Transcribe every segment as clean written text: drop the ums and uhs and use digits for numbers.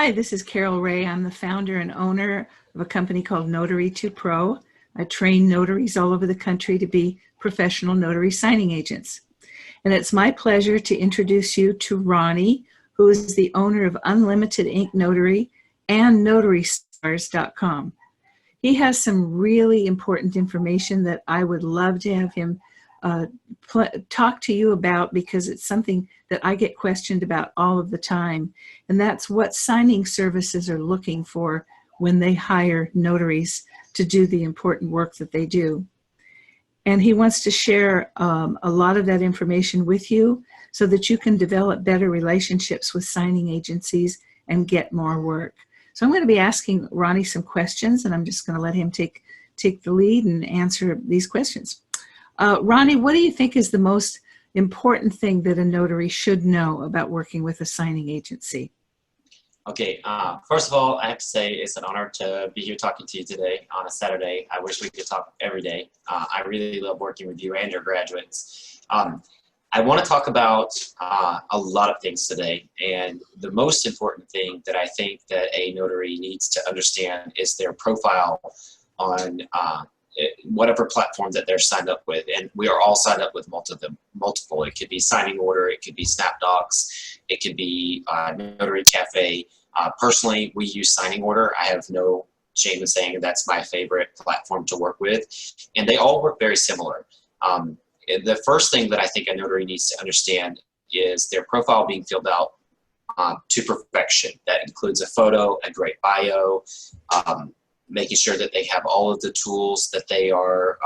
Hi, this is Carol Ray. I'm the founder and owner of a company called Notary2Pro. I train notaries all over the country to be professional notary signing agents. And it's my pleasure to introduce you to Ronnie, who is the owner of Unlimited Ink Notary and NotaryStars.com. He has some really important information that I would love to have him talk to you about, because it's something that I get questioned about all of the time. And that's what signing services are looking for when they hire notaries to do the important work that they do. And he wants to share a lot of that information with you so that you can develop better relationships with signing agencies and get more work. So I'm going to be asking Ronnie some questions, and I'm just going to let him take the lead and answer these questions. Ronnie, what do you think is the most important thing that a notary should know about working with a signing agency? Okay, first of all, I have to say it's an honor to be here talking to you today on a Saturday. I wish we could talk every day. I really love working with you and your graduates. I want to talk about a lot of things today, and the most important thing that I think that a notary needs to understand is their profile on whatever platform that they're signed up with. And we are all signed up with multiple. It could be Signing Order, it could be SnapDocs, it could be Notary Cafe. Personally, we use Signing Order. I have no shame in saying that's my favorite platform to work with, and they all work very similar. The first thing that I think a notary needs to understand is their profile being filled out to perfection. That includes a photo, a great bio, making sure that they have all of the tools that they are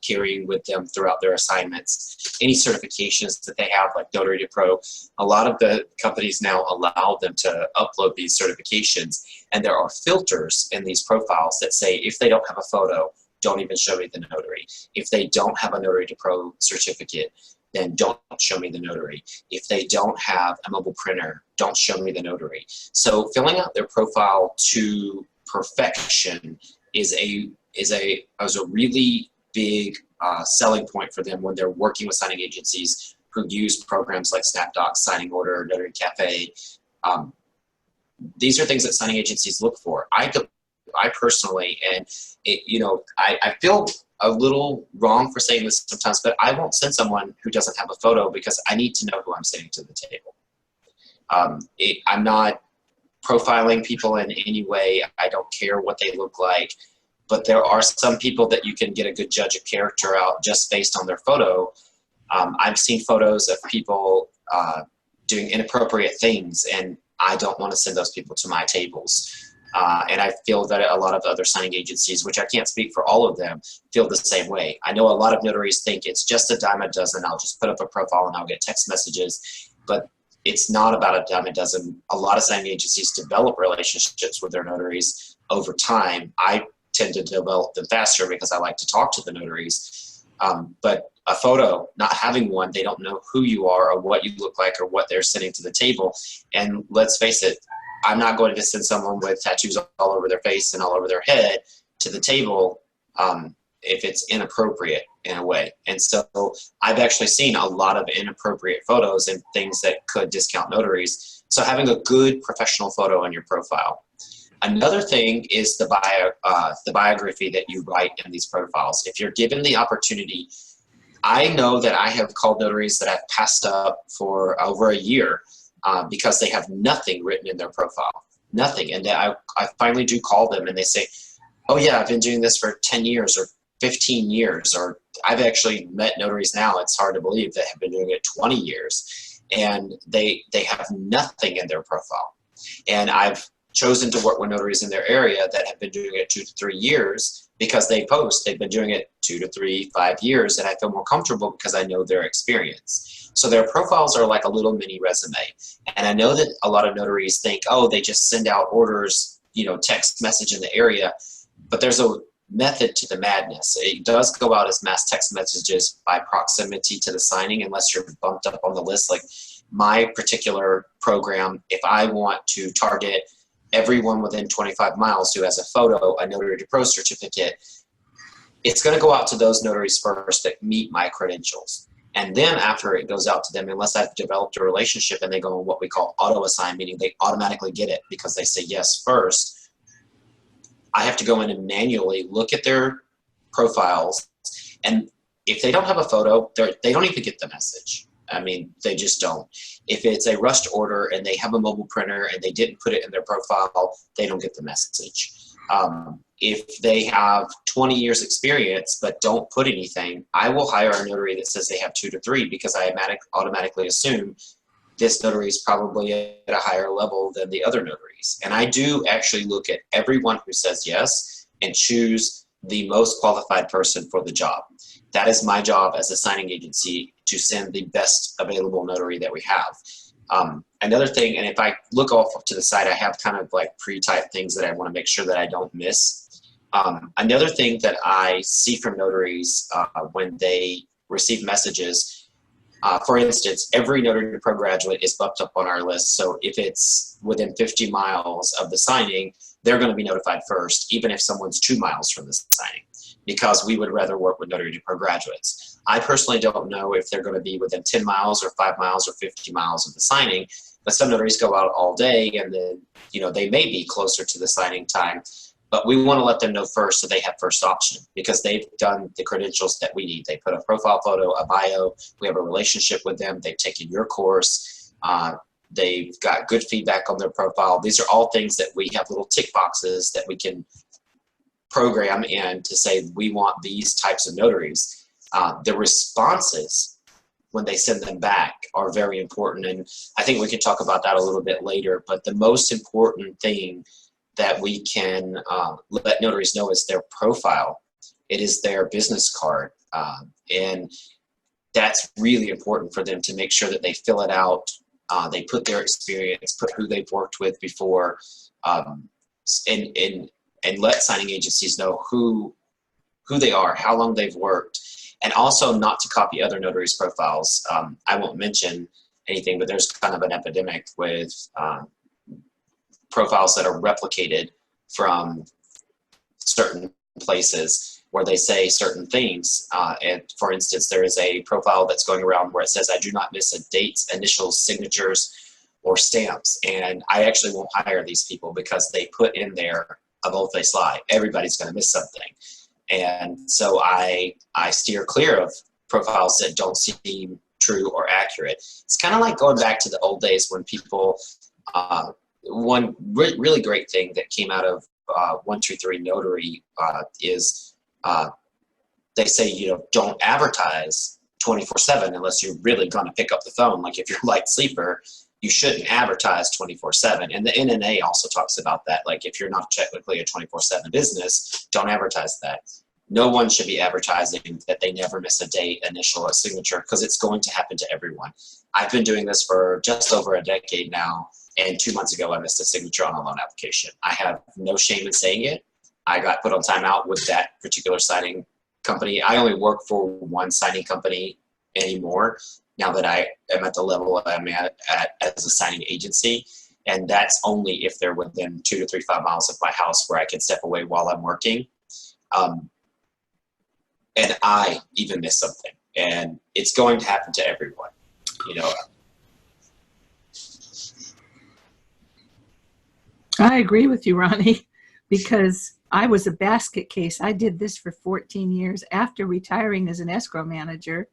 carrying with them throughout their assignments, any certifications that they have, like Notary2Pro. A lot of the companies now allow them to upload these certifications, and there are filters in these profiles that say if they don't have a photo, don't even show me the notary. If they don't have a Notary2Pro certificate, then don't show me the notary. If they don't have a mobile printer, don't show me the notary. So filling out their profile to perfection is a really big selling point for them when they're working with signing agencies who use programs like SnapDocs, Signing Order, Notary Cafe. These are things that signing agencies look for. I personally, and I feel a little wrong for saying this sometimes, but I won't send someone who doesn't have a photo because I need to know who I'm sending to the table. I'm not profiling people in any way. I don't care what they look like, but there are some people that you can get a good judge of character out just based on their photo. I've seen photos of people doing inappropriate things, and I don't want to send those people to my tables. And I feel that a lot of other signing agencies, which I can't speak for all of them, feel the same way. I know a lot of notaries think it's just a dime a dozen. I'll just put up a profile and I'll get text messages, but it's not about a dime a dozen. A lot of signing agencies develop relationships with their notaries over time. I tend to develop them faster because I like to talk to the notaries. But a photo, not having one, they don't know who you are or what you look like or what they're sending to the table. And let's face it, I'm not going to send someone with tattoos all over their face and all over their head to the table if it's inappropriate in a way. And so I've actually seen a lot of inappropriate photos and things that could discount notaries. So having a good professional photo on your profile. Another thing is the biography that you write in these profiles. If you're given the opportunity, I know that I have called notaries that I've passed up for over a year because they have nothing written in their profile, nothing. And I finally do call them and they say, oh yeah, I've been doing this for 10 years or 15 years, or I've actually met notaries now, it's hard to believe, that have been doing it 20 years, and they have nothing in their profile. And I've chosen to work with notaries in their area that have been doing it 2 to 3 years because they post they've been doing it 2 to 3, 5 years, and I feel more comfortable because I know their experience. So their profiles are like a little mini resume. And I know that a lot of notaries think, oh, they just send out orders, text message in the area, but there's a method to the madness. It does go out as mass text messages by proximity to the signing unless you're bumped up on the list. Like my particular program, if I want to target everyone within 25 miles who has a photo, a Notary2Pro certificate, it's going to go out to those notaries first that meet my credentials. And then after it goes out to them, unless I've developed a relationship and they go on what we call auto assign, meaning they automatically get it because they say yes first, I have to go in and manually look at their profiles. And if they don't have a photo, they don't even get the message. I mean, they just don't. If it's a rushed order and they have a mobile printer and they didn't put it in their profile, they don't get the message. If they have 20 years experience but don't put anything, I will hire a notary that says they have 2 to 3 because I automatically assume this notary is probably at a higher level than the other notaries. And I do actually look at everyone who says yes and choose the most qualified person for the job. That is my job as a signing agency, to send the best available notary that we have. Another thing, and if I look off to the side, I have kind of like pre-typed things that I want to make sure that I don't miss. Another thing that I see from notaries when they receive messages, for instance, every Notary2Pro graduate is bumped up on our list. So if it's within 50 miles of the signing, they're going to be notified first, even if someone's 2 miles from the signing, because we would rather work with Notary2Pro graduates. I personally don't know if they're going to be within 10 miles or 5 miles or 50 miles of the signing, but some notaries go out all day and then, you know, they may be closer to the signing time, but we want to let them know first so they have first option because they've done the credentials that we need. They put a profile photo, a bio, we have a relationship with them, they've taken your course, they've got good feedback on their profile. These are all things that we have little tick boxes that we can program in to say we want these types of notaries. The responses when they send them back are very important, and I think we can talk about that a little bit later, but the most important thing that we can let notaries know is their profile. It is their business card, and that's really important for them to make sure that they fill it out. They put their experience, put who they've worked with before, and let signing agencies know who they are, how long they've worked, and also not to copy other notaries' profiles. I won't mention anything, but there's kind of an epidemic with profiles that are replicated from certain places where they say certain things. And for instance, there is a profile that's going around where it says, "I do not miss a date, initials, signatures, or stamps." And I actually won't hire these people because they put in there a bold-faced lie. Everybody's going to miss something. And so I steer clear of profiles that don't seem true or accurate. It's kind of like going back to the old days when people, one really great thing that came out of 123 Notary is they say, you know, don't advertise 24/7 unless you're really going to pick up the phone. Like if you're a light sleeper, you shouldn't advertise 24/7. And the NNA also talks about that. Like if you're not technically a 24/7 business, don't advertise that. No one should be advertising that they never miss a date, initial, or signature, because it's going to happen to everyone. I've been doing this for just over a decade now, and 2 months ago I missed a signature on a loan application. I have no shame in saying it. I got put on timeout with that particular signing company. I only work for one signing company anymore now that I am at the level I'm at as a signing agency. And that's only if they're within 2 to 3, 5 miles of my house where I can step away while I'm working. And I even miss something. And it's going to happen to everyone, you know. I agree with you, Ronnie, because I was a basket case. I did this for 14 years after retiring as an escrow manager.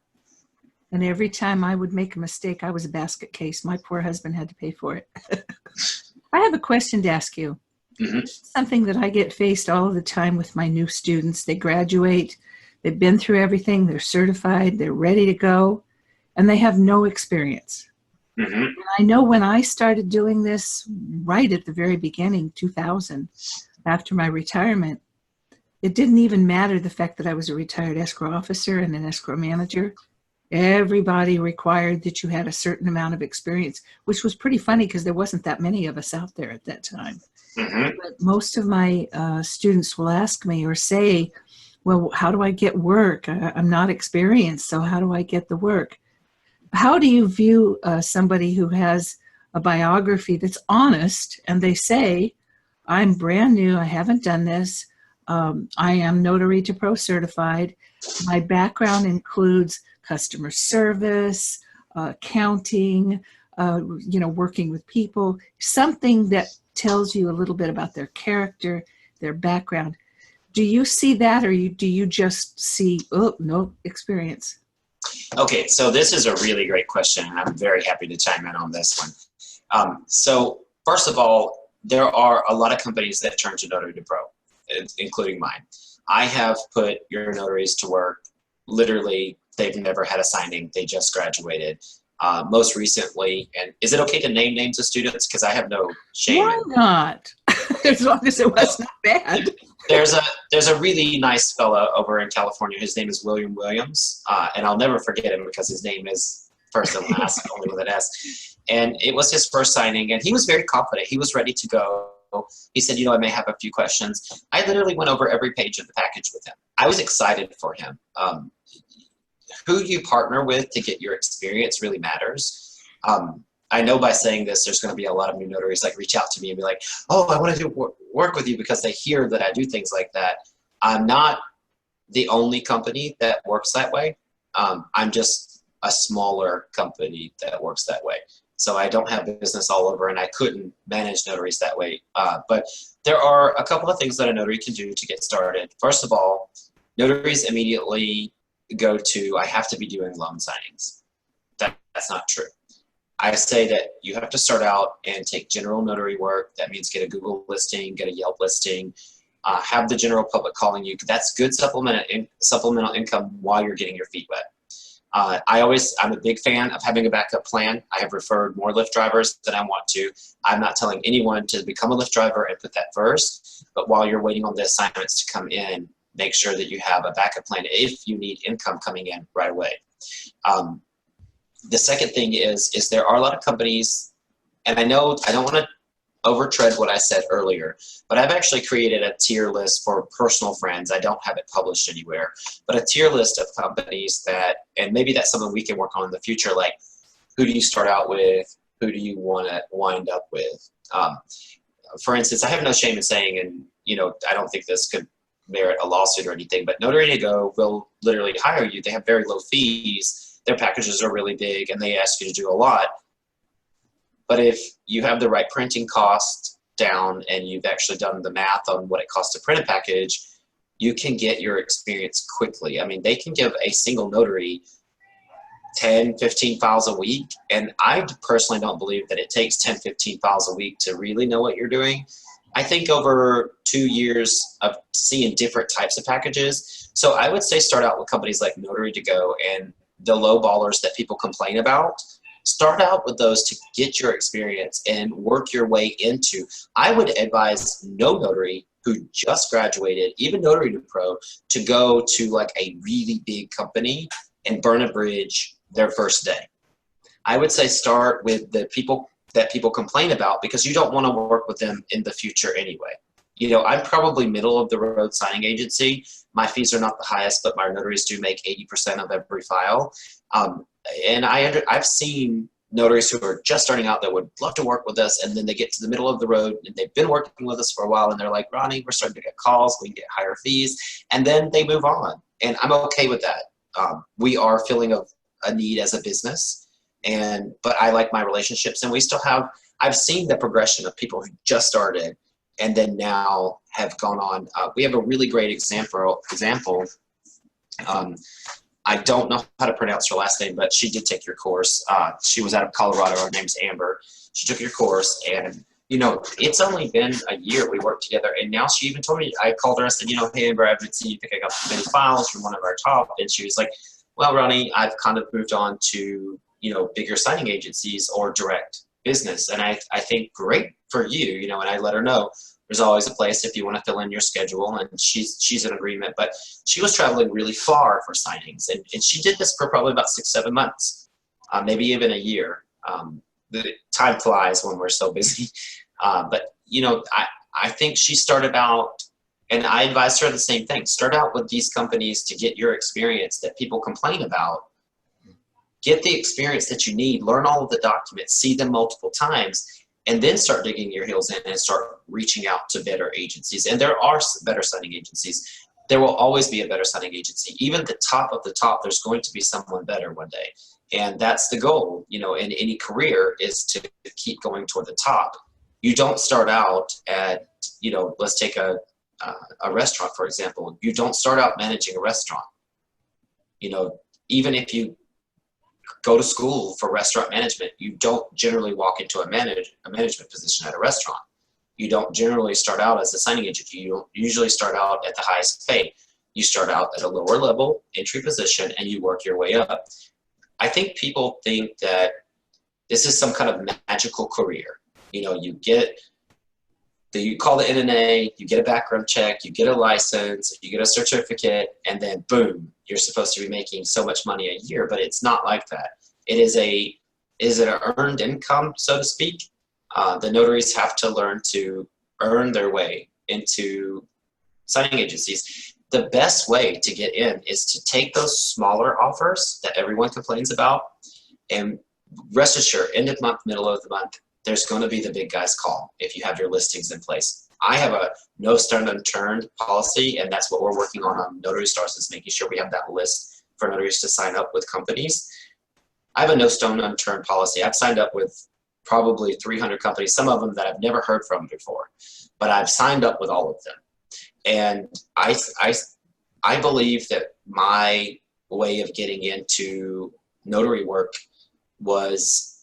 And every time I would make a mistake, I was a basket case. My poor husband had to pay for it. I have a question to ask you. Mm-hmm. Something that I get faced all the time with my new students. They graduate, they've been through everything, they're certified, they're ready to go, and they have no experience. Mm-hmm. And I know when I started doing this right at the very beginning, 2000, after my retirement, it didn't even matter the fact that I was a retired escrow officer and an escrow manager. Everybody required that you had a certain amount of experience, which was pretty funny because there wasn't that many of us out there at that time. Mm-hmm. But most of my students will ask me or say, well, how do I get work? I'm not experienced, so how do I get the work? How do you view somebody who has a biography that's honest and they say, I'm brand new, I haven't done this, I am Notary2Pro certified. My background includes customer service, accounting, working with people, something that tells you a little bit about their character, their background. Do you see that, or do you just see, oh, no experience? Okay, so this is a really great question, and I'm very happy to chime in on this one. So first of all, there are a lot of companies that turn to Notary2Pro, including mine. I have put your notaries to work. Literally, they've never had a signing. They just graduated. Most recently, and is it okay to name names of students? Because I have no shame. Why not? As long as it was not bad. There's a really nice fella over in California. His name is William Williams, and I'll never forget him because his name is first and last, only with an S. And it was his first signing, and he was very confident. He was ready to go. He said, I may have a few questions. I literally went over every page of the package with him. I was excited for him. Who you partner with to get your experience really matters. I know by saying this, there's going to be a lot of new notaries like reach out to me and be like, oh, I want to work with you because they hear that I do things like that. I'm not the only company that works that way. I'm just a smaller company that works that way. So I don't have business all over, and I couldn't manage notaries that way. But there are a couple of things that a notary can do to get started. First of all, notaries immediately go to, I have to be doing loan signings. That's not true. I say that you have to start out and take general notary work. That means get a Google listing, get a Yelp listing, have the general public calling you. That's good supplemental income while you're getting your feet wet. I'm a big fan of having a backup plan. I have referred more Lyft drivers than I want to. I'm not telling anyone to become a Lyft driver and put that first, but while you're waiting on the assignments to come in, make sure that you have a backup plan if you need income coming in right away. The second thing is there are a lot of companies, and I know I don't want to overtread what I said earlier, but I've actually created a tier list for personal friends. I don't have it published anywhere, but a tier list of companies that, and maybe that's something we can work on in the future, like who do you start out with? Who do you want to wind up with? For instance, I have no shame in saying, and I don't think this could merit a lawsuit or anything, but Notary2Go will literally hire you. They have very low fees. Their packages are really big, and they ask you to do a lot. But if you have the right printing cost down and you've actually done the math on what it costs to print a package, you can get your experience quickly. I mean, they can give a single notary 10, 15 files a week, and I personally don't believe that it takes 10, 15 files a week to really know what you're doing. I think over 2 years of seeing different types of packages, so I would say start out with companies like Notary2Go and the low ballers that people complain about. Start out with those to get your experience and work your way into. I would advise no notary who just graduated, even Notary2Pro, to go to like a really big company and burn a bridge their first day. I would say start with the people that people complain about, because you don't want to work with them in the future anyway. I'm probably middle of the road signing agency. My fees are not the highest, but my notaries do make 80% of every file. And I've seen notaries who are just starting out that would love to work with us, and then they get to the middle of the road and they've been working with us for a while, and they're like, Ronnie, we're starting to get calls, we can get higher fees, and then they move on. And I'm okay with that. We are filling a need as a business, but I like my relationships, and we still have, I've seen the progression of people who just started and then now have gone on. We have a really great example. I don't know how to pronounce her last name, but she did take your course. She was out of Colorado. Her name's Amber. She took your course, and it's only been a year we worked together, and now she even told me, I called her and said, hey, Amber, I've been seeing you picking up many files from one of our top, and she was like, well, Ronnie, I've kind of moved on to, bigger signing agencies or direct business, and I think great for you, and I let her know there's always a place if you want to fill in your schedule, and she's in agreement. But she was traveling really far for signings, and she did this for probably about 6-7 months, maybe even a year. The time flies when we're so busy. But I think she started out, and I advised her the same thing. Start out with these companies to get your experience that people complain about. Get the experience that you need, learn all of the documents, see them multiple times, and then start digging your heels in and start reaching out to better agencies. And there are better signing agencies. There will always be a better signing agency. Even the top of the top, there's going to be someone better one day. And that's the goal, you know, in any career, is to keep going toward the top. You don't start out at, you know, let's take a restaurant, for example. You don't start out managing a restaurant. You know, even if you go to school for restaurant management, you don't generally walk into a management position at a restaurant. You don't generally start out as a signing agent. You don't usually start out at the highest pay. You start out at a lower level entry position and you work your way up. I think people think that this is some kind of magical career. You know, you call the NNA, you get a background check, you get a license, you get a certificate, and then boom, you're supposed to be making so much money a year. But it's not like that. It is an earned income, so to speak. The notaries have to learn to earn their way into signing agencies. The best way to get in is to take those smaller offers that everyone complains about, and rest assured, end of the month, middle of the month, there's going to be the big guys call if you have your listings in place. I have a no stone unturned policy, and that's what we're working on NotaryStars, is making sure we have that list for notaries to sign up with companies. I have a no stone unturned policy. I've signed up with probably 300 companies, some of them that I've never heard from before, but I've signed up with all of them. And I believe that my way of getting into notary work was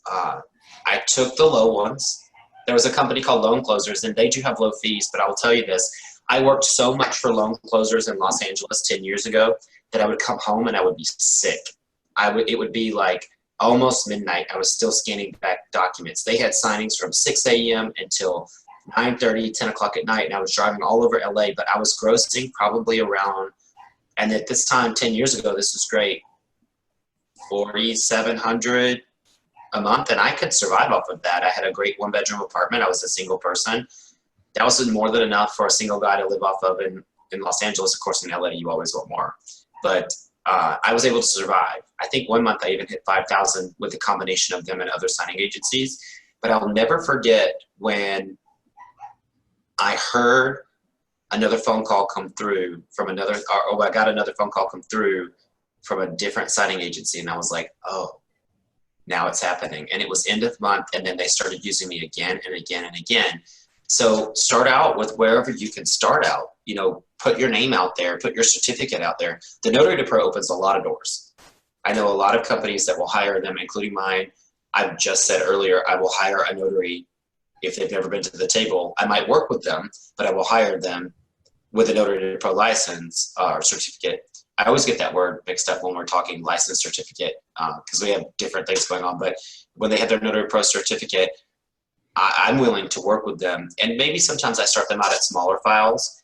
I took the low ones. There was a company called Loan Closers, and they do have low fees, but I will tell you this. I worked so much for Loan Closers in Los Angeles 10 years ago that I would come home and I would be sick. It would be like almost midnight. I was still scanning back documents. They had signings from 6 a.m. until 9:30, 10 o'clock at night, and I was driving all over LA, but I was grossing probably around, and at this time, 10 years ago, this was great, $4,700 a month, and I could survive off of that. I had a great one-bedroom apartment. I was a single person. That was more than enough for a single guy to live off of in Los Angeles. Of course, in LA, you always want more. But I was able to survive. I think one month I even hit 5,000 with a combination of them and other signing agencies. But I'll never forget when I heard another phone call come through from I got another phone call come through from a different signing agency, and I was like, oh, now it's happening. And it was end of the month, and then they started using me again and again and again. So start out with wherever you can start out. You know, put your name out there, put your certificate out there. The Notary2Pro opens a lot of doors. I know a lot of companies that will hire them, including mine. I've just said earlier, I will hire a notary if they've never been to the table. I might work with them, but I will hire them with a Notary2Pro license or certificate. I always get that word mixed up when we're talking license certificate because we have different things going on. But when they have their Notary2Pro certificate, I'm willing to work with them. And maybe sometimes I start them out at smaller files.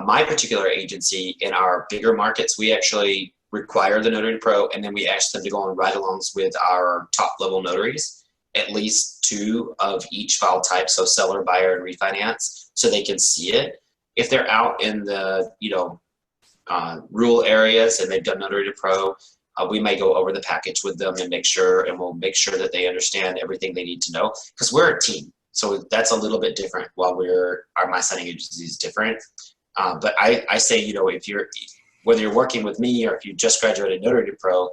My particular agency in our bigger markets, we actually require the Notary2Pro, and then we ask them to go on ride-alongs with our top-level notaries, at least 2 of each file type, so seller, buyer, and refinance, so they can see it. If they're out in the rural areas and they've done Notary2Pro, we may go over the package with them and we'll make sure that they understand everything they need to know, because we're a team. So that's a little bit different. While my signing agency is different. But I say, you know, whether you're working with me or if you just graduated Notary2Pro,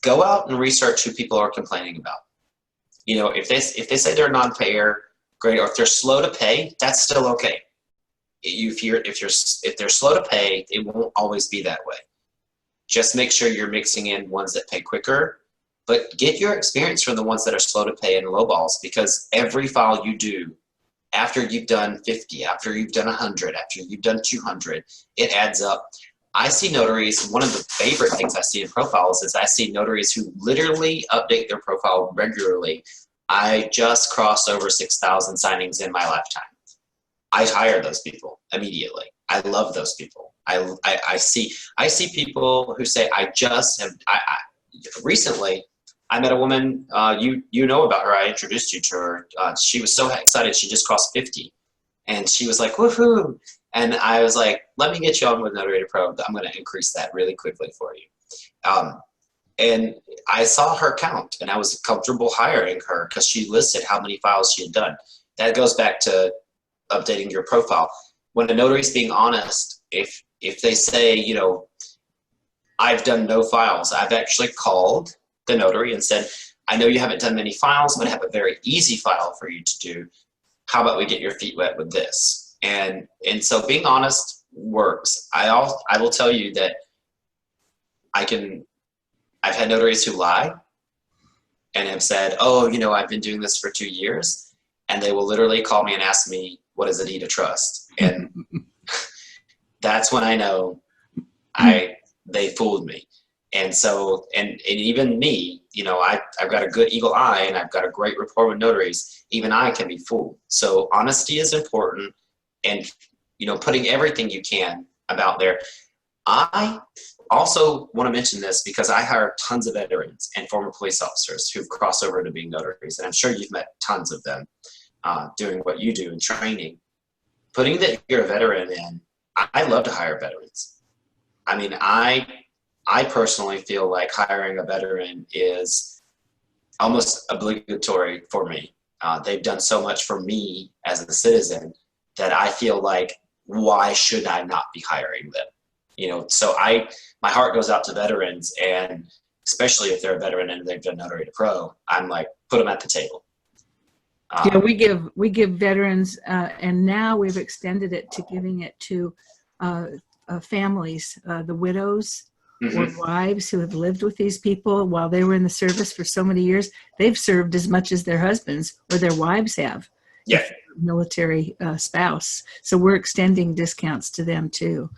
go out and research who people are complaining about. You know, if they say they're a non-payer, great. Or if they're slow to pay, that's still okay. If they're slow to pay, it won't always be that way. Just make sure you're mixing in ones that pay quicker, but get your experience from the ones that are slow to pay and low balls, because every file you do, after you've done 50, after you've done 100, after you've done 200, it adds up. I see notaries, one of the favorite things I see in profiles is I see notaries who literally update their profile regularly. I just crossed over 6,000 signings in my lifetime. I hire those people immediately. I love those people. I see people who say, recently I met a woman, you know about her, I introduced you to her. She was so excited, she just crossed 50. And she was like, woohoo. And I was like, let me get you on with Notary2Pro. I'm gonna increase that really quickly for you. And I saw her count, and I was comfortable hiring her because she listed how many files she had done. That goes back to updating your profile. When a notary is being honest, if they say, you know, I've done no files, I've actually called the notary and said, I know you haven't done many files, but I have a very easy file for you to do. How about we get your feet wet with this? And so being honest works. I will tell you that I've had notaries who lie and have said, oh, you know, I've been doing this for 2 years, and they will literally call me and ask me, what is a deed of trust? And that's when I know they fooled me. And so, and even me, you know, I've got a good eagle eye and I've got a great rapport with notaries. Even I can be fooled. So honesty is important, and, you know, putting everything you can about there. I also want to mention this because I hire tons of veterans and former police officers who've crossed over to being notaries. And I'm sure you've met tons of them doing what you do in training. Putting that you're a veteran in, I love to hire veterans. I mean, I personally feel like hiring a veteran is almost obligatory for me. They've done so much for me as a citizen that I feel like, why should I not be hiring them? You know, so my heart goes out to veterans, and especially if they're a veteran and they've done Notary2Pro, I'm like, put them at the table. Yeah, we give veterans, and now we've extended it to giving it to families, the widows or wives who have lived with these people while they were in the service for so many years. They've served as much as their husbands or their wives have. Yeah. Military spouse. So we're extending discounts to them too.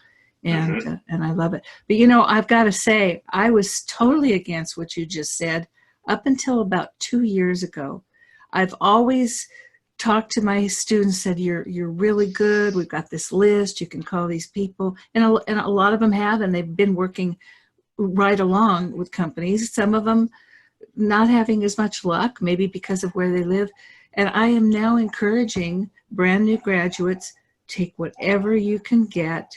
And and I love it. But, you know, I've got to say, I was totally against what you just said up until about 2 years ago. I've always talked to my students, said, you're really good. We've got this list. You can call these people. And a lot of them have, and they've been working right along with companies. Some of them not having as much luck, maybe because of where they live. And I am now encouraging brand new graduates, take whatever you can get.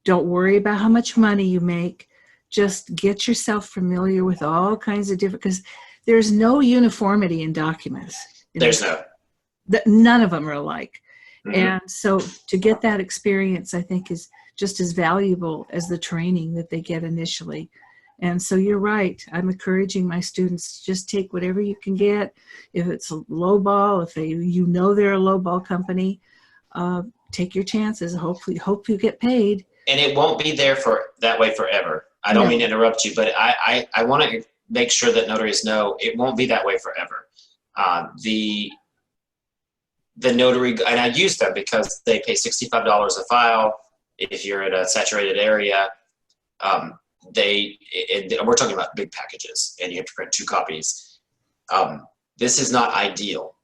Don't worry about how much money you make. Just get yourself familiar with all kinds of different, because there's no uniformity in documents. There's no. None of them are alike. And so to get that experience, I think, is just as valuable as the training that they get initially. And so you're right. I'm encouraging my students to just take whatever you can get. If it's a low ball, if you know they're a low ball company, take your chances. Hopefully, hope you get paid. And it won't be there that way forever. I don't mean to interrupt you, but I want to make sure that notaries know it won't be that way forever. The notary, and I use them because they pay $65 a file. If you're in a saturated area, and we're talking about big packages, and you have to print 2 copies. This is not ideal,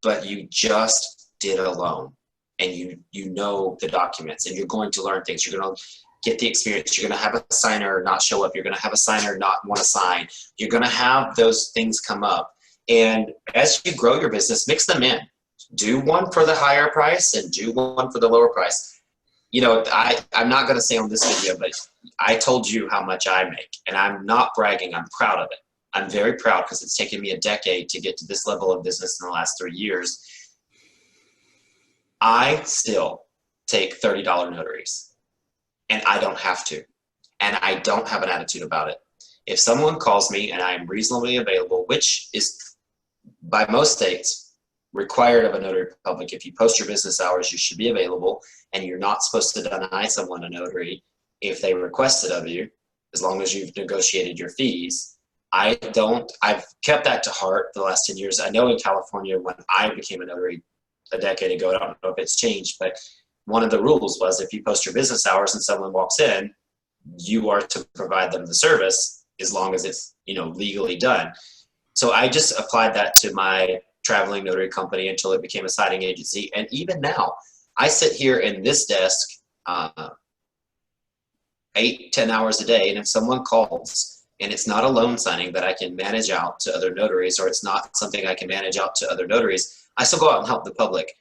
but you just did a loan, and you know the documents, and you're going to learn things. You're going to get the experience. You're going to have a signer not show up. You're going to have a signer not want to sign. You're going to have those things come up. And as you grow your business, mix them in. Do one for the higher price and do one for the lower price. You know, I'm not going to say on this video, but I told you how much I make, and I'm not bragging. I'm proud of it. I'm very proud because it's taken me a decade to get to this level of business in the last 3 years. I still take $30 notaries, and I don't have to, and I don't have an attitude about it. If someone calls me and I'm reasonably available, which is by most states required of a Notary Public, if you post your business hours, you should be available, and you're not supposed to deny someone a notary if they request it of you, as long as you've negotiated your fees. I've kept that to heart the last 10 years. I know in California, when I became a notary a decade ago, I don't know if it's changed, but one of the rules was if you post your business hours and someone walks in, you are to provide them the service as long as it's, you know, legally done. So I just applied that to my traveling notary company until it became a signing agency. And even now, I sit here in this desk 8-10 hours a day, and if someone calls and it's not a loan signing that I can manage out to other notaries, or it's not something I can manage out to other notaries, I still go out and help the public.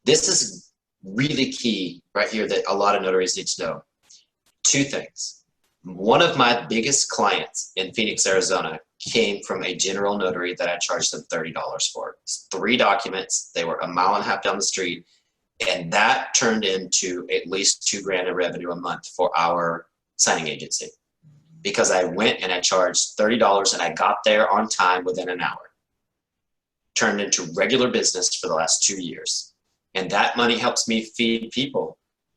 This is really key right here that a lot of notaries need to know. 2 things. One of my biggest clients in Phoenix, Arizona came from a general notary that I charged them $30 for. It's 3 documents. They were a mile and a half down the street. And that turned into at least $2,000 in revenue a month for our signing agency. Because I went and I charged $30 and I got there on time within an hour. Turned into regular business for the last 2 years. And that money helps me feed people.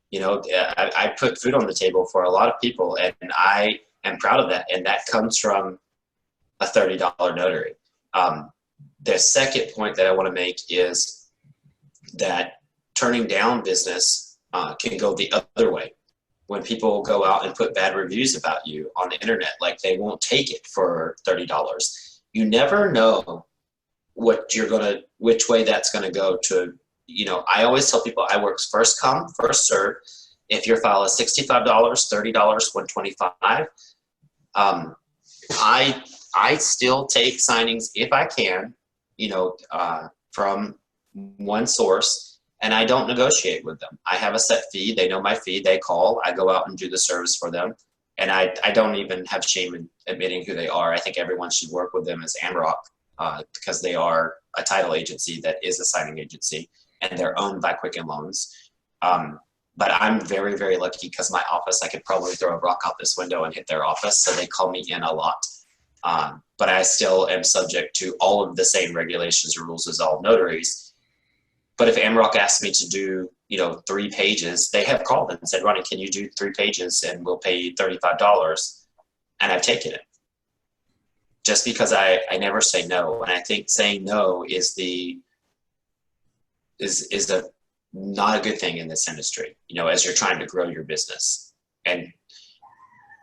You know, I put food on the table for a lot of people, and I am proud of that. And that comes from a $30 notary. The second point that I want to make is that turning down business can go the other way. When people go out and put bad reviews about you on the internet, like they won't take it for $30. You never know which way that's gonna go to. You know, I always tell people I work first come, first serve. If your file is $65, $30, $125, I still take signings if I can, you know, from one source, and I don't negotiate with them. I have a set fee. They know my fee. They call. I go out and do the service for them, and I don't even have shame in admitting who they are. I think everyone should work with them as Amrock because they are a title agency that is a signing agency, and they're owned by Quicken Loans. But I'm very, very lucky because my office, I could probably throw a rock out this window and hit their office, so they call me in a lot. But I still am subject to all of the same regulations and rules as all notaries. But if Amrock asked me to do, you know, 3 pages, they have called and said, Ronnie, can you do 3 pages and we'll pay you $35? And I've taken it. Just because I never say no. And I think saying no is not a good thing in this industry, you know, as you're trying to grow your business. And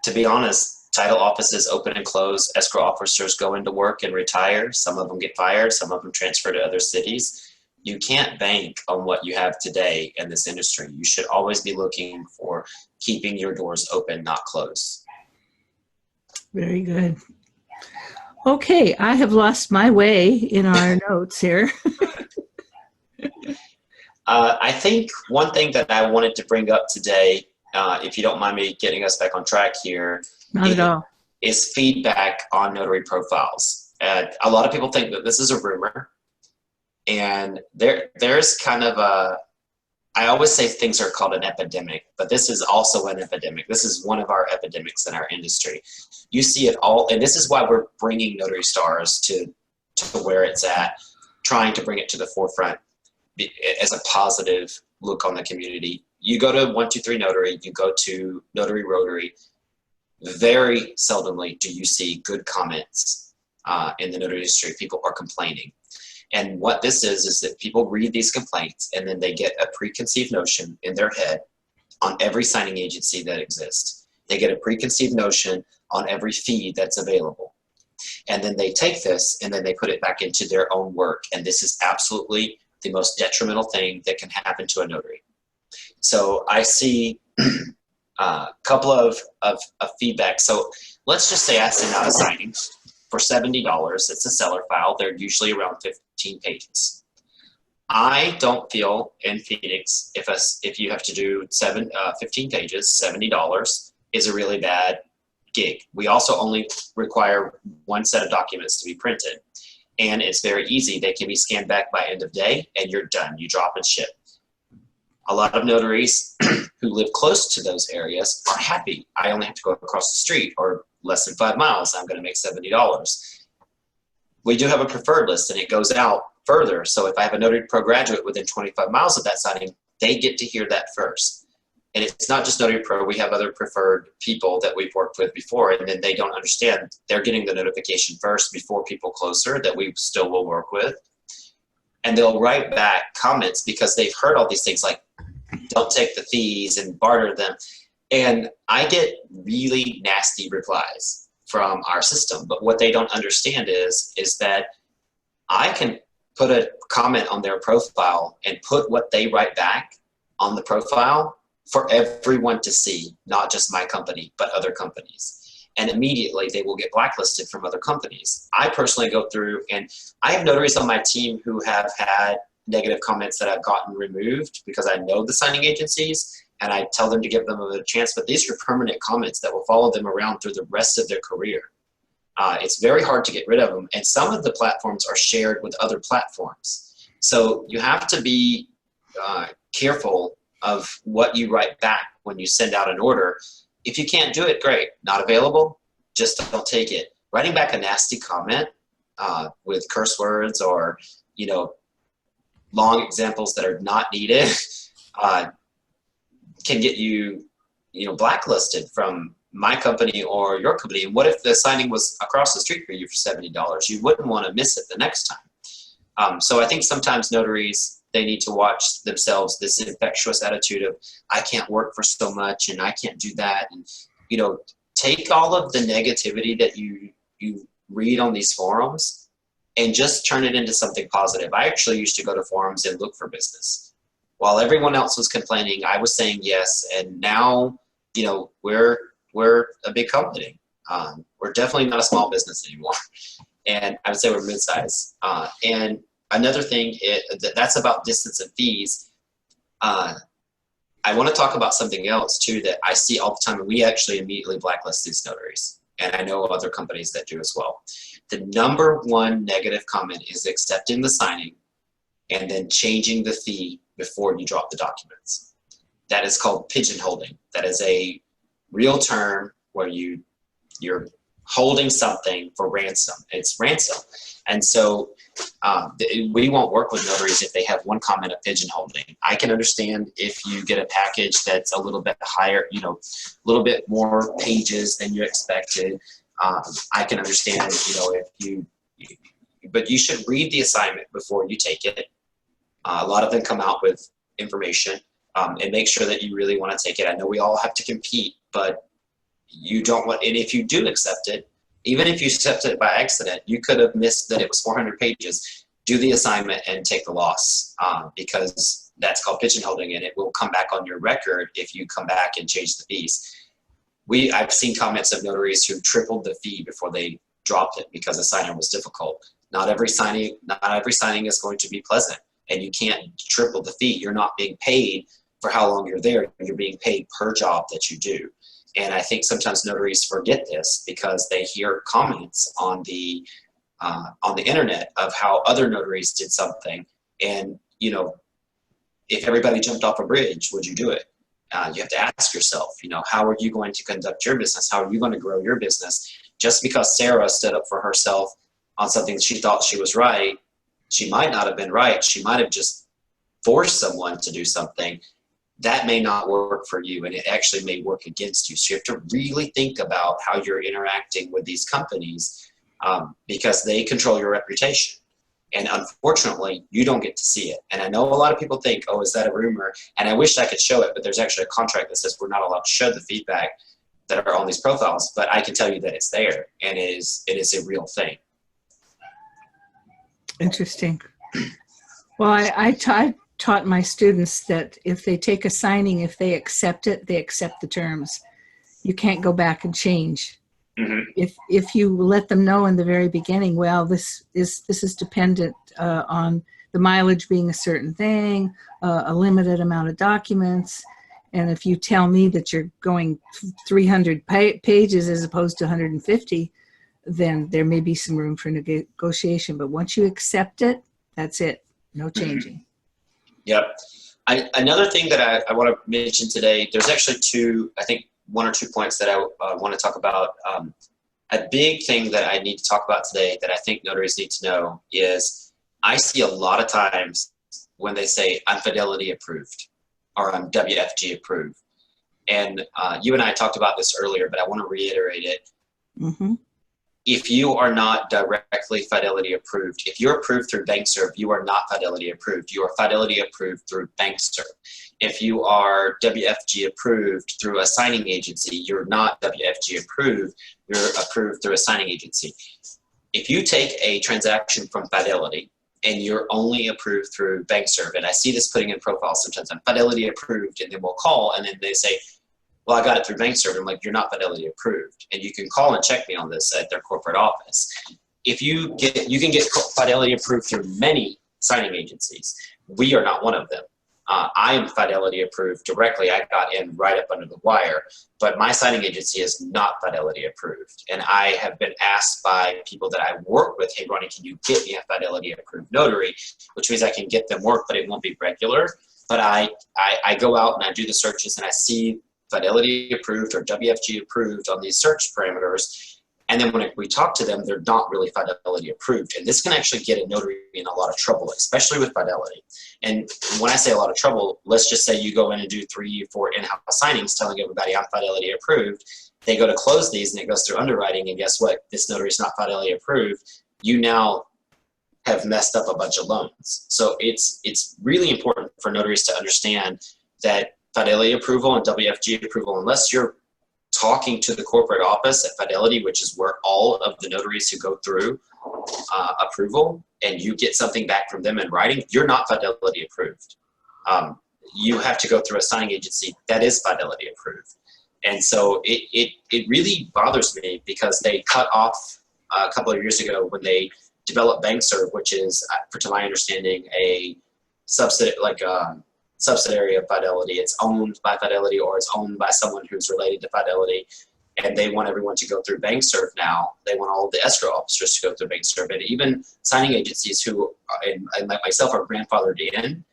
to be honest, title offices open and close, escrow officers go into work and retire. Some of them get fired, some of them transfer to other cities. You can't bank on what you have today in this industry. You should always be looking for keeping your doors open, not closed. Very good. Okay, I have lost my way in our notes here. I think one thing that I wanted to bring up today, if you don't mind me getting us back on track here, Not at all. is feedback on notary profiles. A lot of people think that this is a rumor, and there's kind of I always say things are called an epidemic, but this is also an epidemic. This is one of our epidemics in our industry. You see it all, and this is why we're bringing NotaryStars to where it's at, trying to bring it to the forefront as a positive look on the community. You go to 123 Notary, you go to Notary Rotary, very seldomly do you see good comments in the notary industry. People are complaining. And what this is that people read these complaints and then they get a preconceived notion in their head on every signing agency that exists. They get a preconceived notion on every fee that's available. And then they take this and then they put it back into their own work. And this is absolutely the most detrimental thing that can happen to a notary. So I see a couple of feedback. So let's just say I send out a signing for $70. It's a seller file. They're usually around 15 pages. I don't feel in Phoenix, if you have to do 15 pages, $70 is a really bad gig. We also only require 1 set of documents to be printed. And it's very easy. They can be scanned back by end of day and you're done. You drop and ship. A lot of notaries who live close to those areas are happy. I only have to go across the street or less than 5 miles. I'm going to make $70. We do have a preferred list and it goes out further. So if I have a Notary Pro graduate within 25 miles of that signing, they get to hear that first. And it's not just Notary Pro. We have other preferred people that we've worked with before, and then they don't understand. They're getting the notification first before people closer that we still will work with. And they'll write back comments because they've heard all these things like, don't take the fees and barter them. And I get really nasty replies from our system. But what they don't understand is that I can put a comment on their profile and put what they write back on the profile for everyone to see, not just my company, but other companies. And immediately they will get blacklisted from other companies. I personally go through, and I have notaries on my team who have had negative comments that I've gotten removed because I know the signing agencies, and I tell them to give them a chance, but these are permanent comments that will follow them around through the rest of their career. It's very hard to get rid of them, and some of the platforms are shared with other platforms. So you have to be careful of what you write back when you send out an order. If you can't do it, great. Not available, just don't take it. Writing back a nasty comment with curse words or, you know, long examples that are not needed can get you, you know, blacklisted from my company or your company. And what if the signing was across the street for you for $70? You wouldn't want to miss it the next time. So I think sometimes notaries, they need to watch themselves, this infectious attitude of, I can't work for so much and I can't do that. And, you know, take all of the negativity that you read on these forums and just turn it into something positive. I actually used to go to forums and look for business. While everyone else was complaining, I was saying yes. And now, you know, we're a big company. We're definitely not a small business anymore. And I would say we're mid-size. And another thing, that's about distance and fees. I want to talk about something else too that I see all the time, and we actually immediately blacklist these notaries. And I know other companies that do as well. The number one negative comment is accepting the signing and then changing the fee before you drop the documents. That is called pigeonholing. That is a real term where you're holding something for ransom. It's ransom. And so we won't work with notaries if they have one comment of pigeonholing. I can understand if you get a package that's a little bit higher, you know, a little bit more pages than you expected. I can understand, you know, but you should read the assignment before you take it. A lot of them come out with information, and make sure that you really want to take it. I know we all have to compete, but you don't want, and if you do accept it, even if you accepted it by accident, you could have missed that it was 400 pages. Do the assignment and take the loss, because that's called pigeonholing, and it will come back on your record if you come back and change the fees. I've seen comments of notaries who tripled the fee before they dropped it because the signing was difficult. Not every signing is going to be pleasant, and you can't triple the fee. You're not being paid for how long you're there. You're being paid per job that you do. And I think sometimes notaries forget this because they hear comments on the internet of how other notaries did something. And, you know, if everybody jumped off a bridge, would you do it? You have to ask yourself, you know, how are you going to conduct your business? How are you going to grow your business? Just because Sarah stood up for herself on something she thought she was right, she might not have been right. She might have just forced someone to do something. That may not work for you, and it actually may work against you. So you have to really think about how you're interacting with these companies, because they control your reputation. And unfortunately, you don't get to see it. And I know a lot of people think, oh, is that a rumor? And I wish I could show it, but there's actually a contract that says we're not allowed to show the feedback that are on these profiles. But I can tell you that it's there, and it is a real thing. Interesting. Well, I taught my students that if they take a signing, if they accept it, they accept the terms. You can't go back and change. Mm-hmm. If you let them know in the very beginning, well, this is dependent on the mileage being a certain thing, a limited amount of documents, and if you tell me that you're going 300 pages as opposed to 150, then there may be some room for negotiation. But once you accept it, that's it. No changing. Yep. Another thing that I want to mention today, there's actually one or two points that I want to talk about. A big thing that I need to talk about today that I think notaries need to know is I see a lot of times when they say I'm Fidelity approved or I'm WFG approved. And you and I talked about this earlier, but I want to reiterate it. Mm-hmm. If you are not directly Fidelity approved, if you're approved through BankServe, you are not Fidelity approved. You are Fidelity approved through BankServe. If you are WFG approved through a signing agency, you're not WFG approved. You're approved through a signing agency. If you take a transaction from Fidelity and you're only approved through BankServe, and I see this putting in profiles sometimes, I'm Fidelity approved, and then we'll call, and then they say, well, I got it through BankServe. I'm like, you're not Fidelity approved. And you can call and check me on this at their corporate office. If you can get Fidelity approved through many signing agencies. We are not one of them. I am Fidelity approved directly. I got in right up under the wire, but my signing agency is not Fidelity approved. And I have been asked by people that I work with, hey, Ronnie, can you get me a Fidelity approved notary? Which means I can get them work, but it won't be regular. But I go out and I do the searches and I see Fidelity approved or WFG approved on these search parameters. And then when we talk to them, they're not really Fidelity approved. And this can actually get a notary in a lot of trouble, especially with Fidelity. And when I say a lot of trouble, let's just say you go in and do 3 or 4 in-house signings telling everybody I'm Fidelity approved. They go to close these and it goes through underwriting, and guess what? This notary is not Fidelity approved. You now have messed up a bunch of loans. So it's really important for notaries to understand that Fidelity approval and WFG approval, unless you're talking to the corporate office at Fidelity, which is where all of the notaries who go through approval, and you get something back from them in writing, you're not Fidelity approved. You have to go through a signing agency that is Fidelity approved. And so it really bothers me because they cut off a couple of years ago when they developed BankServe, which is, to my understanding, a subsidiary of Fidelity. It's owned by Fidelity or it's owned by someone who's related to Fidelity. And they want everyone to go through BankServe now. They want all the escrow officers to go through BankServe. And even signing agencies who, and like myself, are grandfathered in.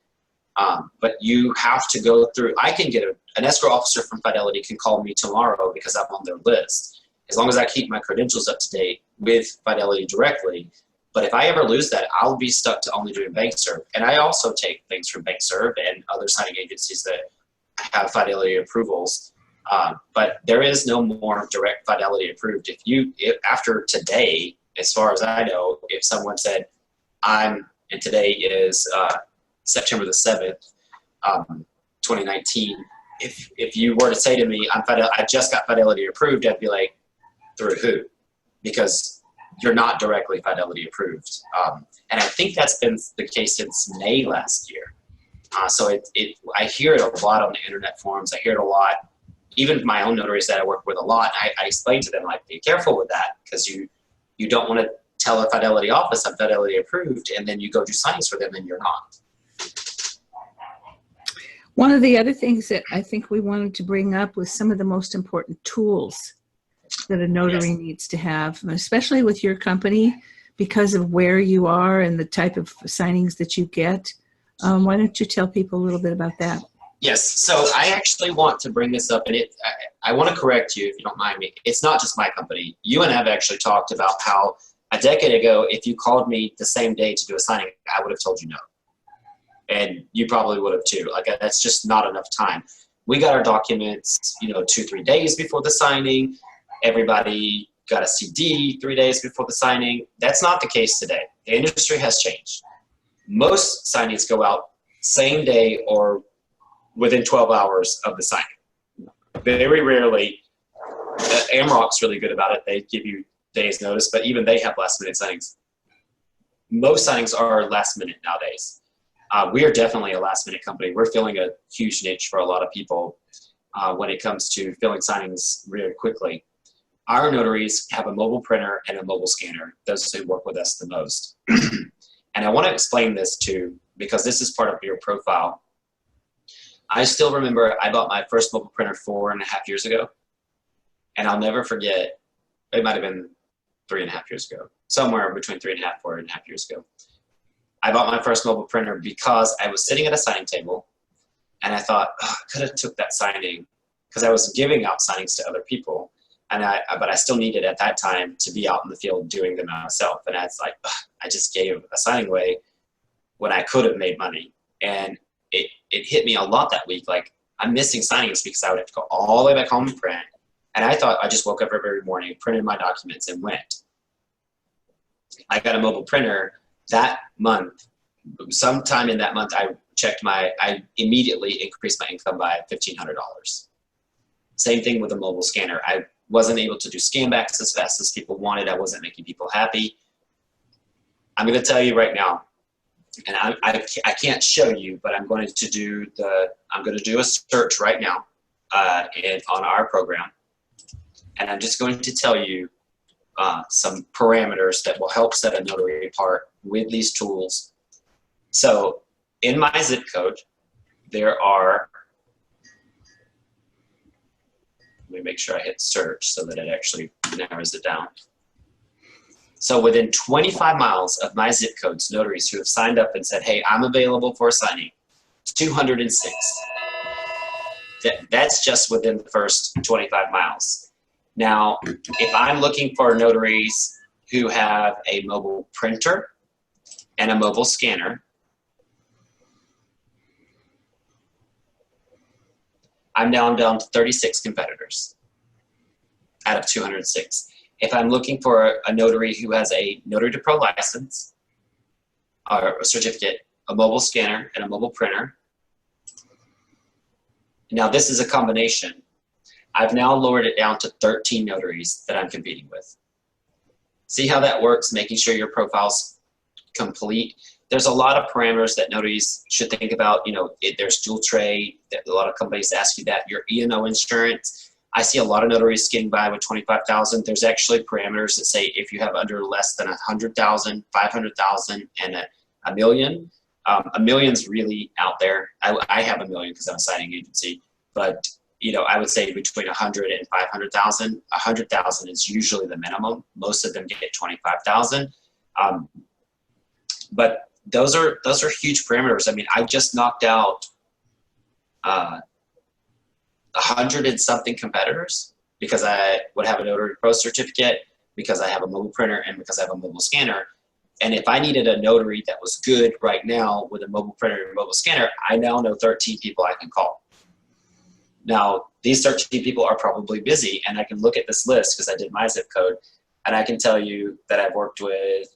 But you have to go through, I can get an escrow officer from Fidelity can call me tomorrow because I'm on their list. As long as I keep my credentials up to date with Fidelity directly. But if I ever lose that, I'll be stuck to only doing BankServe. And I also take things from BankServe and other signing agencies that have Fidelity approvals. But there is no more direct Fidelity approved. If after today, as far as I know, if someone said, and today is September the 7th, 2019, if you were to say to me, I just got Fidelity approved, I'd be like, through who? Because you're not directly Fidelity approved. And I think that's been the case since May last year. So I hear it a lot on the internet forums. I hear it a lot. Even my own notaries that I work with a lot, I explain to them, like, be careful with that, because you don't want to tell a Fidelity office I'm Fidelity approved, and then you go do signings for them and you're not. One of the other things that I think we wanted to bring up was some of the most important tools that a notary needs to have, especially with your company, because of where you are and the type of signings that you get. Why don't you tell people a little bit about that? Yes, so I actually want to bring this up, and I want to correct you if you don't mind me. It's not just my company. You and I have actually talked about how a decade ago, if you called me the same day to do a signing, I would have told you no. And you probably would have too. Like, that's just not enough time. We got our documents, 2-3 days before the signing. Everybody got a CD 3 days before the signing. That's not the case today. The industry has changed. Most signings go out same day or within 12 hours of the signing. Very rarely, Amrock's really good about it. They give you days notice, but even they have last minute signings. Most signings are last minute nowadays. We are definitely a last minute company. We're filling a huge niche for a lot of people when it comes to filling signings really quickly. Our notaries have a mobile printer and a mobile scanner, those who work with us the most. And I want to explain this too, because this is part of your profile. I still remember I bought my first mobile printer 4.5 years ago. And I'll never forget, it might have been 3.5 years ago, somewhere between 3.5 and 4.5 years ago. I bought my first mobile printer because I was sitting at a signing table and I thought, I could have took that signing, because I was giving out signings to other people. But I still needed at that time to be out in the field doing them myself. And I was like, I just gave a signing away when I could have made money. And it hit me a lot that week. Like, I'm missing signings because I would have to go all the way back home and print. And I thought I just woke up every morning, printed my documents, and went. I got a mobile printer that month. Sometime in that month, I immediately increased my income by $1,500. Same thing with a mobile scanner. I wasn't able to do scan backs as fast as people wanted. I wasn't making people happy. I'm going to tell you right now, and I can't show you, but I'm going to do a search right now on our program, and I'm just going to tell you some parameters that will help set a notary apart with these tools. So in my zip code, there are, let me make sure I hit search so that it actually narrows it down. So within 25 miles of my zip codes, notaries who have signed up and said, hey, I'm available for a signing, 206. That's just within the first 25 miles. Now, if I'm looking for notaries who have a mobile printer and a mobile scanner, I'm down to 36 competitors out of 206. If I'm looking for a notary who has a Notary2Pro license or a certificate, a mobile scanner, and a mobile printer, now this is a combination. I've now lowered it down to 13 notaries that I'm competing with. See how that works, making sure your profile's complete. There's a lot of parameters that notaries should think about. You know, there's dual trade. A lot of companies ask you that. Your E&O insurance. I see a lot of notaries getting by with 25,000. There's actually parameters that say if you have under less than 100,000, 500,000, and a million. A million's really out there. I have a million because I'm a signing agency, but you know, I would say between 100 and 500,000. 100,000 is usually the minimum. Most of them get 25,000. But those are huge parameters. I mean, I just knocked out 100 and something competitors because I would have a Notary2Pro certificate, because I have a mobile printer, and because I have a mobile scanner. And if I needed a notary that was good right now with a mobile printer and a mobile scanner, I now know 13 people I can call. Now, these 13 people are probably busy, and I can look at this list because I did my zip code, and I can tell you that I've worked with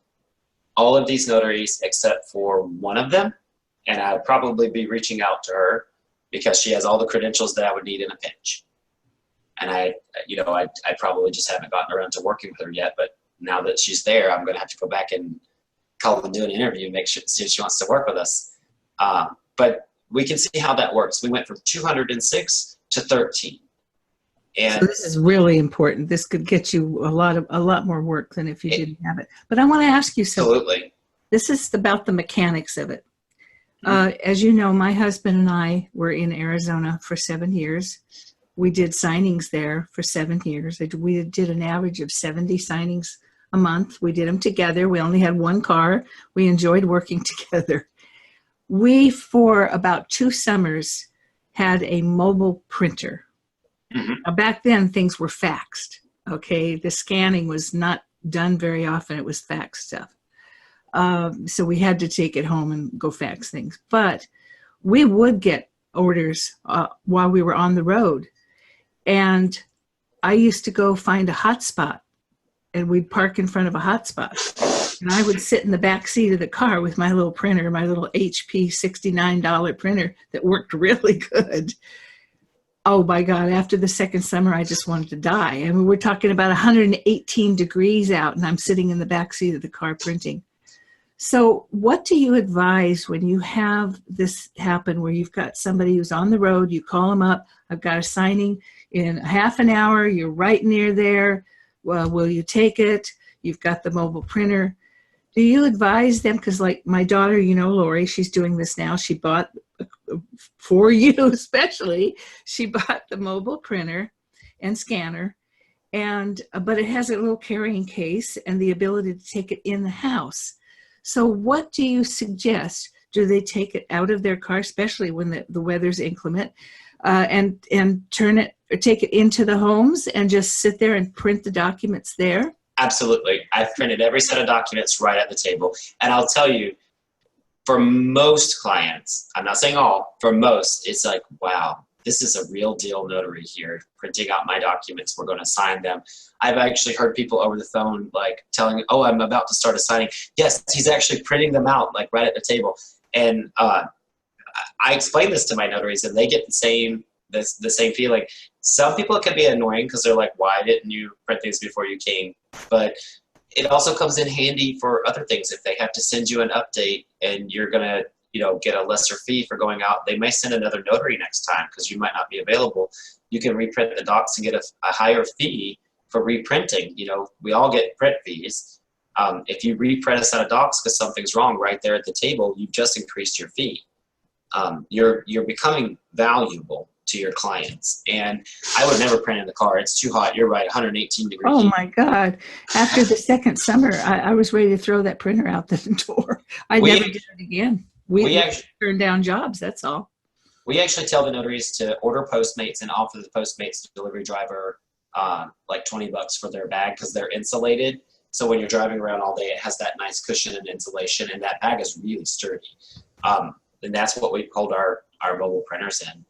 all of these notaries except for one of them, and I'd probably be reaching out to her because she has all the credentials that I would need in a pinch. And I probably just haven't gotten around to working with her yet, but now that she's there, I'm going to have to go back and call and do an interview and see if she wants to work with us. But we can see how that works. We went from 206 to 13. And so this is really important. This could get you a lot more work than if you didn't have it. But I want to ask you something. Absolutely. This is about the mechanics of it. As you know, my husband and I were in Arizona for 7 years. We did signings there for 7 years. We did an average of 70 signings a month. We did them together. We only had one car. We enjoyed working together. We, for about 2 summers, had a mobile printer. Mm-hmm. Now, back then, things were faxed. Okay, the scanning was not done very often. It was fax stuff. So we had to take it home and go fax things. But we would get orders while we were on the road. And I used to go find a hotspot, and we'd park in front of a hotspot. And I would sit in the back seat of the car with my little printer, my little HP $69 printer that worked really good. Oh my God, after the second summer, I just wanted to die. I mean, we're talking about 118 degrees out, and I'm sitting in the back seat of the car printing. So what do you advise when you have this happen where you've got somebody who's on the road, you call them up, I've got a signing in half an hour, you're right near there, well, will you take it? You've got the mobile printer. Do you advise them? Because like my daughter, you know, Lori, she's doing this now. She bought, for you especially, she bought the mobile printer and scanner, but it has a little carrying case and the ability to take it in the house. So what do you suggest? Do they take it out of their car, especially when the weather's inclement, and turn it or take it into the homes and just sit there and print the documents there? Absolutely. I've printed every set of documents right at the table. And I'll tell you, for most clients, I'm not saying all, for most, it's like, wow, this is a real deal notary here, printing out my documents. We're going to sign them. I've actually heard people over the phone like telling, oh, I'm about to start a signing. Yes, he's actually printing them out like right at the table. And I explain this to my notaries, and they get the same feeling. Some people it can be annoying because they're like, why didn't you print things before you came? But it also comes in handy for other things. If they have to send you an update and you're going to, you know, get a lesser fee for going out, they may send another notary next time because you might not be available. You can reprint the docs and get a higher fee for reprinting. You know, we all get print fees. If you reprint a set of docs because something's wrong right there at the table, you've just increased your fee. you're becoming valuable to your clients. And I would never print in the car. It's too hot. You're right. 118 degrees. Oh my God. After the second summer, I was ready to throw that printer out the door. I never did it again. We actually turned down jobs. That's all. We actually tell the notaries to order Postmates and offer the Postmates delivery driver like $20 for their bag because they're insulated. So when you're driving around all day, it has that nice cushion and insulation, and that bag is really sturdy. And that's what we hold our mobile printers in.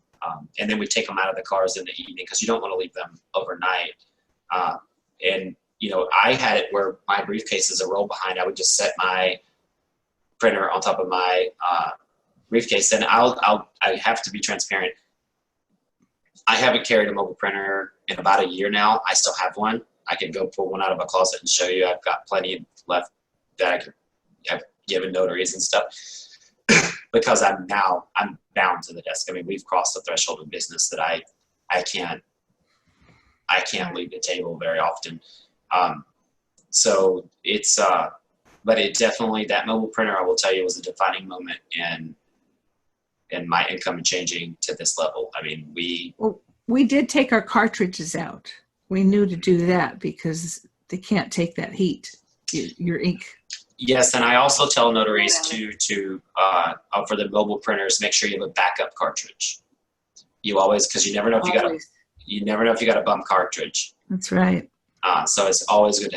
And then we take them out of the cars in the evening because you don't want to leave them overnight. And, you know, I had it where my briefcase is a roll behind. I would just set my printer on top of my briefcase. And I have to be transparent. I haven't carried a mobile printer in about a year now. I still have one. I can go pull one out of a closet and show you. I've got plenty left that I've given notaries and stuff. Because I'm bound to the desk. I mean, we've crossed the threshold of business that I can't leave the table very often. So it's, but it definitely, that mobile printer, I will tell you, was a defining moment in my income changing to this level. I mean, we did take our cartridges out. We knew to do that because they can't take that heat, your ink. Yes, and I also tell notaries to for the mobile printers, make sure you have a backup cartridge. You always, because you never know if you got a bum cartridge. That's right. So it's always good to